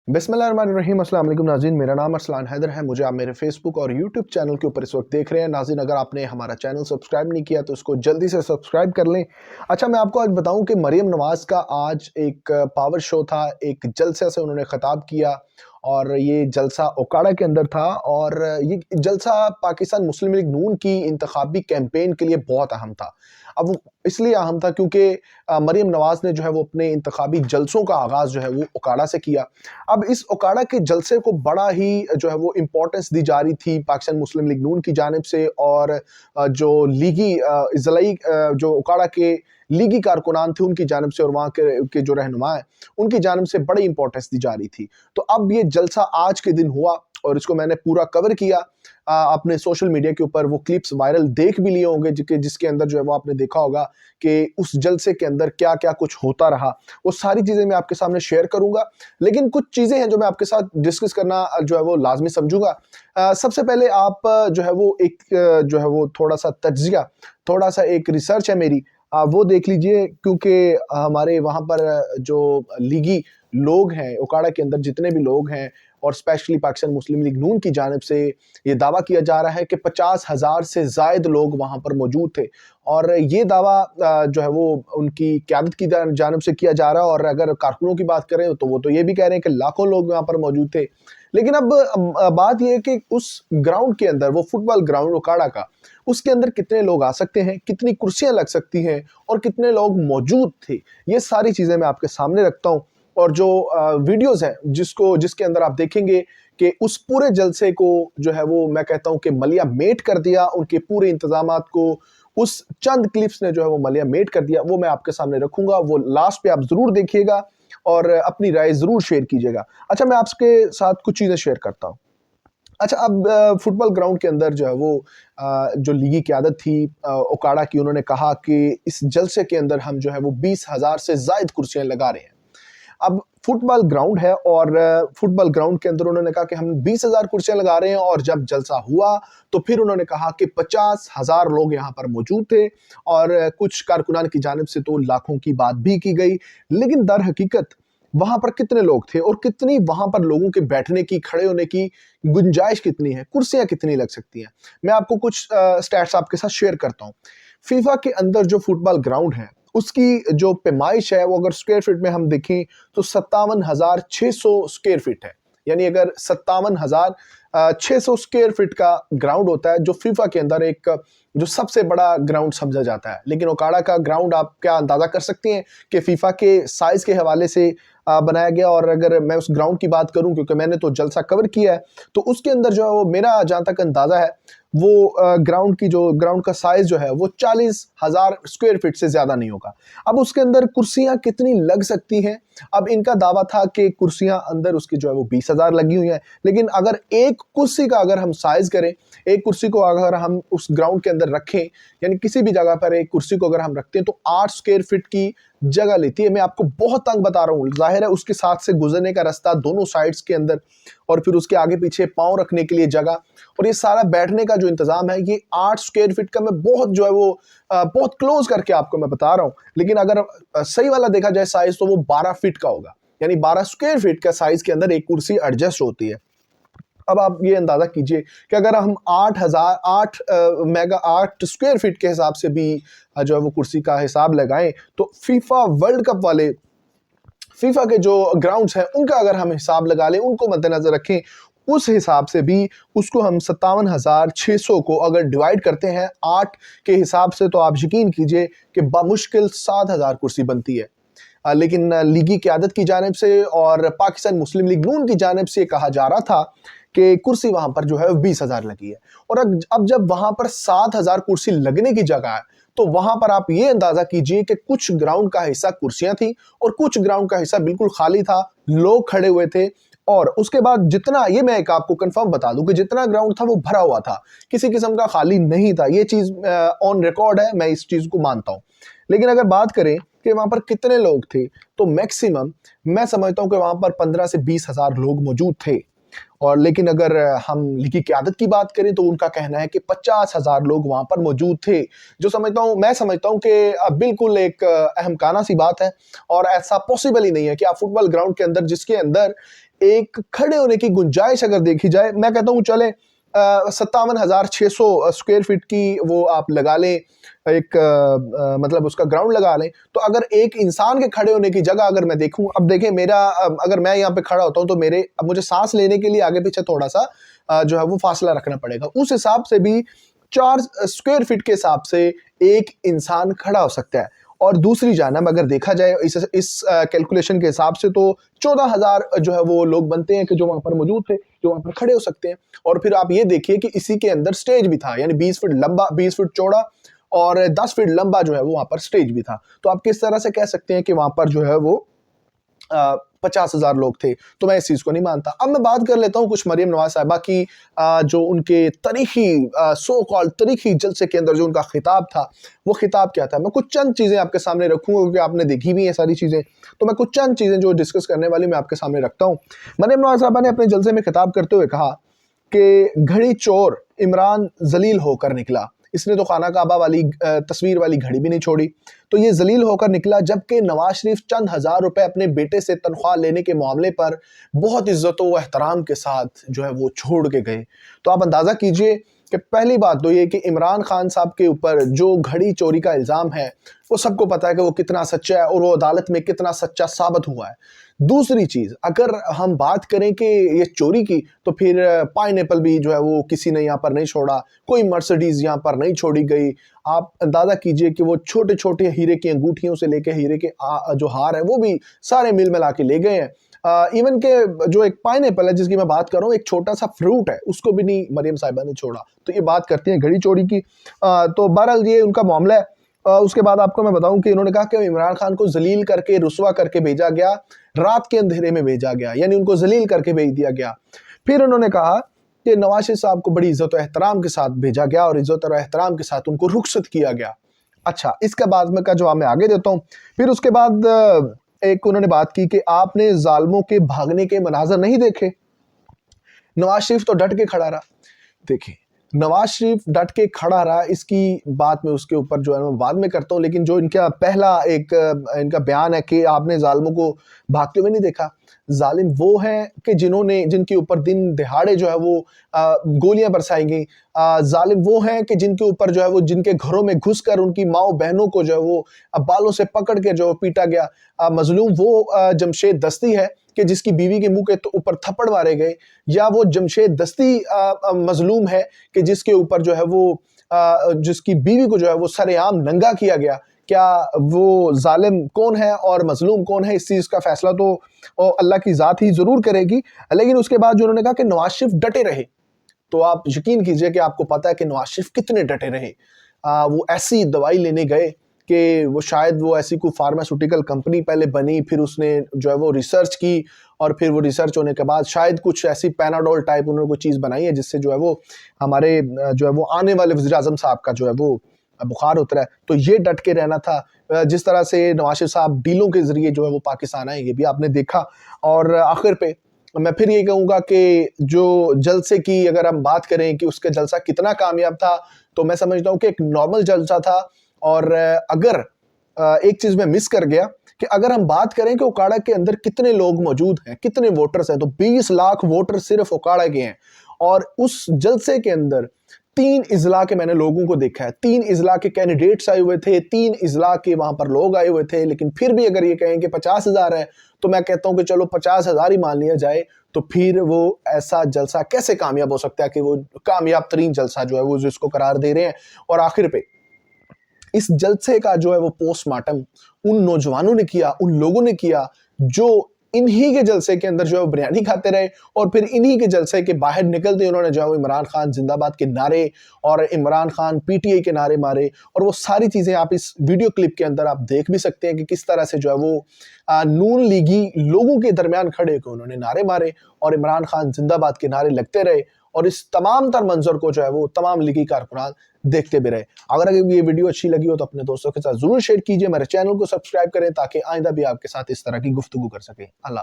बिस्मिल्लाहिर्रहमानिर्रहीम। अस्सलाम वालेकुम नाज़रीन, मेरा नाम अरसलान हैदर है। मुझे आप मेरे फेसबुक और यूट्यूब चैनल के ऊपर इस वक्त देख रहे हैं। नाज़रीन, अगर आपने हमारा चैनल सब्सक्राइब नहीं किया तो इसको जल्दी से सब्सक्राइब कर लें। अच्छा, मैं आपको आज बताऊं कि मरियम नवाज़ का आज एक पावर शो था, एक जलसे से उन्होंने ख़िताब किया और ये जलसा ओकाड़ा के अंदर था। और ये जलसा पाकिस्तान मुस्लिम लीग नून की इंतखाबी कैंपेन के लिए बहुत अहम था। अब वो इसलिए अहम था क्योंकि मरियम नवाज़ ने जो है वो अपने इंतखाबी जलसों का आगाज़ जो है वो ओकाड़ा से किया। अब इस ओकाड़ा के जलसे को बड़ा ही जो है वो इम्पोर्टेंस दी जा रही थी पाकिस्तान मुस्लिम लीग नून की जानिब से, और जो लीगी इजलाई जो ओकाड़ा के लीगी कारकुनान थे उनकी जानिब से, और वहाँ के जो रहनुमा हैं उनकी जानिब से बड़ी इंपॉर्टेंस दी जा रही थी। तो अब ये जलसा आज के दिन हुआ और इसको मैंने पूरा कवर किया अपने सोशल मीडिया के ऊपर। वो क्लिप्स वायरल देख भी लिए होंगे जिसके अंदर जो है वो आपने देखा होगा कि उस जलसे के अंदर क्या क्या कुछ होता रहा। वो सारी चीज़ें मैं आपके सामने शेयर करूंगा, लेकिन कुछ चीज़ें हैं जो मैं आपके साथ डिस्कस करना जो है वो लाजमी समझूंगा। सबसे पहले आप जो है वो एक जो है वो थोड़ा सा तज्जिया, थोड़ा सा एक रिसर्च है मेरी, वो देख लीजिए, क्योंकि हमारे वहाँ पर जो लीगी लोग हैं ओकाड़ा के अंदर, जितने भी लोग हैं, और स्पेशली पाकिस्तान मुस्लिम लीग नून की जानिब से ये दावा किया जा रहा है कि 50,000 से ज़ायद लोग वहाँ पर मौजूद थे। और ये दावा जो है वो उनकी क़यादत की जानिब से किया जा रहा है। और अगर कारकुनों की बात करें तो वो तो ये भी कह रहे हैं कि लाखों लोग वहाँ पर मौजूद थे। लेकिन अब बात यह है कि उस ग्राउंड के अंदर, वो फुटबॉल ग्राउंड ओकाड़ा का, उसके अंदर कितने लोग आ सकते हैं, कितनी कुर्सियां लग सकती हैं और कितने लोग मौजूद थे, ये सारी चीज़ें मैं आपके सामने रखता हूँ। और जो वीडियोस हैं जिसके अंदर आप देखेंगे कि उस पूरे जलसे को जो है वो मैं कहता हूं कि मलिया मेट कर दिया, उनके पूरे इंतजामात को उस चंद क्लिप्स ने जो है वो मलिया मेट कर दिया। वो मैं आपके सामने रखूंगा, वो लास्ट पे आप जरूर देखिएगा और अपनी राय जरूर शेयर कीजिएगा। अच्छा, मैं आपके साथ कुछ चीजें शेयर करता हूँ। अच्छा, अब फुटबॉल ग्राउंड के अंदर जो है वो जो लीगी क़यादत थी ओकाड़ा की, उन्होंने कहा कि इस जलसे के अंदर हम जो है वो 20,000 से ज़ायद कुर्सियां लगा रहे हैं। अब फुटबॉल ग्राउंड है और फुटबॉल ग्राउंड के अंदर उन्होंने कहा कि हम 20,000 कुर्सियां लगा रहे हैं। और जब जलसा हुआ तो फिर उन्होंने कहा कि 50,000 लोग यहाँ पर मौजूद थे, और कुछ कारकुनान की जानिब से तो लाखों की बात भी की गई। लेकिन दर हकीकत वहां पर कितने लोग थे और कितनी वहां पर लोगों के बैठने की, खड़े होने की गुंजाइश कितनी है, कुर्सियां कितनी लग सकती हैं, मैं आपको कुछ स्टैट्स आपके साथ शेयर करता हूँ। फीफा के अंदर जो फुटबॉल ग्राउंड है उसकी जो पैमाइश है वो अगर स्क्वायर फीट में हम देखें तो 57,600 स्क्वायर फीट है। यानी अगर 57,600 स्क्वायर फीट का ग्राउंड होता है, जो फीफा के अंदर एक जो सबसे बड़ा ग्राउंड समझा जाता है। लेकिन ओकाड़ा का ग्राउंड आप क्या अंदाजा कर सकते हैं कि फीफा के साइज के हवाले से बनाया गया। और अगर मैं उस ग्राउंड की बात करूं, क्योंकि मैंने तो जलसा कवर किया है, तो उसके अंदर जो है वो मेरा जहां तक अंदाजा है वो ग्राउंड का साइज जो है वो 40,000 स्क्वायर फीट से ज्यादा नहीं होगा। अब उसके अंदर कुर्सियां कितनी लग सकती हैं? अब इनका दावा था कि कुर्सियां अंदर उसकी जो है वो 20,000 लगी हुई हैं। लेकिन अगर एक कुर्सी का अगर हम साइज करें, एक कुर्सी को अगर हम उस ग्राउंड के अंदर रखें, यानी किसी भी जगह पर एक कुर्सी को अगर हम रखते हैं तो 8 स्क्वायर फीट की जगह लेती है। मैं आपको बहुत तंग बता रहा हूँ, जाहिर है उसके साथ से गुजरने का रास्ता दोनों साइड्स के अंदर, और फिर उसके आगे पीछे पांव रखने के लिए जगह, और ये सारा बैठने का जो इंतजाम है, ये 8 स्क्वायर फीट का मैं बहुत जो है वो बहुत क्लोज करके आपको मैं बता रहा हूँ। लेकिन अगर सही वाला देखा जाए साइज तो वो 12 फीट का होगा। यानी 12 स्क्वायर फीट का साइज के अंदर एक कुर्सी एडजस्ट होती है। अब आप ये अंदाजा कीजिए कि अगर हम 8 स्क्वायर फीट के हिसाब से भी जो है वो कुर्सी का हिसाब लगाएं, तो फीफा वर्ल्ड कप वाले फीफा के जो ग्राउंड्स हैं उनका अगर हम हिसाब लगा लें, उनको मद्देनजर रखें, उस हिसाब से भी उसको हम 57,600 को अगर डिवाइड करते हैं 8 के हिसाब से, तो आप यकीन कीजिए कि बामुश्किल 7,000 कुर्सी बनती है। लेकिन लीगी क़यादत की जानिब से और पाकिस्तान मुस्लिम लीग नून की जानिब से कहा जा रहा था कि कुर्सी वहां पर जो है 20,000 लगी है। और अब जब वहां पर 7,000 कुर्सी लगने की जगह है, तो वहां पर आप ये अंदाजा कीजिए कि कुछ ग्राउंड का हिस्सा कुर्सियां थी और कुछ ग्राउंड का हिस्सा बिल्कुल खाली था, लोग खड़े हुए थे। और उसके बाद जितना, ये मैं एक आपको कंफर्म बता दूं कि जितना ग्राउंड था वो भरा हुआ था, किसी किस्म का खाली नहीं था। ये चीज ऑन रिकॉर्ड है, मैं इस चीज को मानता हूं। लेकिन अगर बात करें कि वहां पर कितने लोग थे, तो मैक्सिमम मैं समझता हूं कि वहां पर 15 से 20,000 लोग मौजूद थे। और लेकिन अगर हम लीग की क़यादत की बात करें तो उनका कहना है कि 50,000 लोग वहाँ पर मौजूद थे, जो मैं समझता हूँ कि बिल्कुल एक अहमकाना सी बात है और ऐसा पॉसिबल ही नहीं है कि आप फुटबॉल ग्राउंड के अंदर जिसके अंदर एक खड़े होने की गुंजाइश अगर देखी जाए, मैं कहता हूँ चले 57,600 स्क्वायर फीट की वो आप लगा लें, एक मतलब उसका ग्राउंड लगा लें, तो अगर एक इंसान के खड़े होने की जगह अगर मैं देखूं, अब देखें मेरा अगर मैं यहाँ पे खड़ा होता हूं तो मेरे अब मुझे सांस लेने के लिए आगे पीछे थोड़ा सा जो है वो फासला रखना पड़ेगा, उस हिसाब से भी 4 स्क्वायर फीट के हिसाब से एक इंसान खड़ा हो सकता है। और दूसरी जानब अगर देखा जाए इस कैलकुलेशन के हिसाब से तो 14,000 जो है वो लोग बनते हैं कि जो वहां पर मौजूद थे, जो वहां पर खड़े हो सकते हैं। और फिर आप ये देखिए कि इसी के अंदर स्टेज भी था, यानी 20 फीट लंबा, 20 फीट चौड़ा और 10 फीट लंबा जो है वो वहां पर स्टेज भी था। तो आप किस तरह से कह सकते हैं कि वहां पर जो है वो 50,000 लोग थे? तो मैं इस चीज को नहीं मानता। अब मैं बात कर लेता हूं कुछ मरियम नवाज साहिबा की, जो उनके तारीखी सो कॉल्ड तारीखी जलसे के अंदर जो उनका खिताब था, वो खिताब क्या था? मैं कुछ चंद चीजें आपके सामने रखूंगा क्योंकि आपने देखी भी है सारी चीजें, तो मैं कुछ चंद चीजें जो डिस्कस करने वाली मैं आपके सामने रखता हूं। मरियम नवाज साहिबा ने अपने जलसे में खिताब करते हुए कहा कि घड़ी चोर इमरान जलील होकर निकला, इसने तो खाना काबा वाली तस्वीर वाली घड़ी भी नहीं छोड़ी, तो ये जलील होकर निकला, जबकि नवाज शरीफ चंद हजार रुपए अपने बेटे से तनख्वाह लेने के मामले पर बहुत इज्जत व एहतराम के साथ जो है वो छोड़ के गए। तो आप अंदाजा कीजिए कि पहली बात तो ये कि इमरान खान साहब के ऊपर जो घड़ी चोरी का इल्ज़ाम है वो सबको पता है कि वो कितना सच्चा है और वो अदालत में कितना सच्चा साबित हुआ है। दूसरी चीज़, अगर हम बात करें कि ये चोरी की, तो फिर पाइनएप्पल भी जो है वो किसी ने यहाँ पर नहीं छोड़ा, कोई मर्सिडीज यहाँ पर नहीं छोड़ी गई। आप अंदाजा कीजिए कि वो छोटे छोटे हीरे की अंगूठियों से लेके हीरे के जो हार है वो भी सारे मिल मिला के ले गए हैं। इवन के जो एक पाइनएप्पल है जिसकी मैं बात कर रहा हूँ, एक छोटा सा फ्रूट है, उसको भी नहीं मरियम साहिबा ने छोड़ा। तो ये बात करती हैं घड़ी चोरी की। तो बहरहाल ये उनका मामला है। उसके बाद आपको मैं बताऊं कि इन्होंने कहा कि इमरान खान को जलील करके रुसवा करके भेजा गया, रात के अंधेरे में भेजा गया, यानी उनको जलील करके भेज दिया गया। फिर उन्होंने कहा कि नवाज शरीफ साहब को बड़ी इज्जत और एहतराम के साथ भेजा गया और इज्जत और एहतराम के साथ उनको रुखसत किया गया। अच्छा, इसके बाद में का जवाब मैं आगे देता हूँ। फिर उसके बाद एक उन्होंने बात की कि आपने जालिमों के भागने के मनाजर नहीं देखे। नवाज शरीफ तो डट के खड़ा रहा। देखिए, नवाज शरीफ डट के खड़ा रहा, इसकी बात में उसके ऊपर जो है मैं बाद में करता हूँ, लेकिन जो इनका पहला एक इनका बयान है कि आपने जालिमों को भागते हुए नहीं देखा। जालिम वो हैं कि जिनके ऊपर दिन दिहाड़े जो है वो गोलियां बरसाई गई। जालिम वो हैं कि जिनके ऊपर जो है वो जिनके घरों में घुसकर उनकी माओ बहनों को जो है वो बालों से पकड़ के जो है पीटा गया। मजलूम वो जमशेद दस्ती है कि जिसकी बीवी के मुंह के ऊपर थप्पड़ मारे गए, या वो जमशेद दस्ती मजलूम है कि जिसके ऊपर जो है वो जिसकी बीवी को जो है वो सरेआम नंगा किया गया। क्या वो जालिम कौन है और मजलूम कौन है, इस चीज का फैसला तो अल्लाह की जात ही जरूर करेगी। लेकिन उसके बाद जो उन्होंने कहा कि नवाज शरीफ डटे रहे, तो आप यकीन कीजिए कि आपको पता है कि नवाज शरीफ कितने डटे रहे। वो ऐसी दवाई लेने गए कि वो शायद वो ऐसी कोई फार्मास्यूटिकल कंपनी पहले बनी, फिर उसने जो है वो रिसर्च की और फिर वो रिसर्च होने के बाद शायद कुछ ऐसी पैनाडोल टाइप उन्होंने कोई चीज़ बनाई है जिससे जो है वो हमारे जो है वो आने वाले वज़ीर आज़म साहब का जो है वो बुखार उतरा है। तो ये डट के रहना था। जिस तरह से नवाज शरीफ साहब डीलों के जरिए जो है वो पाकिस्तान आए, ये भी आपने देखा। और आखिर पे मैं फिर ये कहूँगा कि जो जलसे की अगर हम बात करें कि उसका जलसा कितना कामयाब था, तो मैं समझता हूँ कि एक नॉर्मल जलसा था। और अगर एक चीज में मिस कर गया कि अगर हम बात करें कि ओकाड़ा के अंदर कितने लोग मौजूद हैं, कितने वोटर्स हैं, तो 20 लाख वोटर सिर्फ ओकाड़ा के हैं। और उस जलसे के अंदर 3 इजला के मैंने लोगों को देखा है, 3 इजला के कैंडिडेट्स आए हुए थे, 3 इजला के वहां पर लोग आए हुए थे। लेकिन फिर भी अगर ये कहें कि 50,000 है, तो मैं कहता हूं कि चलो 50,000 ही मान लिया जाए। तो फिर वो ऐसा जलसा कैसे कामयाब हो सकता है कि वो कामयाब तरीन जलसा जो है वो जिसको करार दे रहे हैं। और आखिर पे इस जलसे का जो है वो पोस्टमार्टम उन नौजवानों ने किया, उन लोगों ने किया जो इन्हीं के जलसे के अंदर जो है वो बिरयानी खाते रहे, और फिर इन्हीं के जलसे के बाहर निकलते उन्होंने जो है वो इमरान खान जिंदाबाद के नारे और इमरान खान पीटीआई के नारे मारे। और वो सारी चीजें आप इस वीडियो क्लिप के अंदर आप देख भी सकते हैं कि किस तरह से जो है वो नून लीगी लोगों के दरमियान खड़े होकर उन्होंने नारे मारे और इमरान खान जिंदाबाद के नारे लगते रहे। और इस तमाम तर मंजर को जो है वो तमाम लीगी कारकुनान देखते भी रहे। अगर ये वीडियो अच्छी लगी हो तो अपने दोस्तों के साथ जरूर शेयर कीजिए, मेरे चैनल को सब्सक्राइब करें ताकि आइंदा भी आपके साथ इस तरह की गुफ्तगू कर सके। अल्लाह।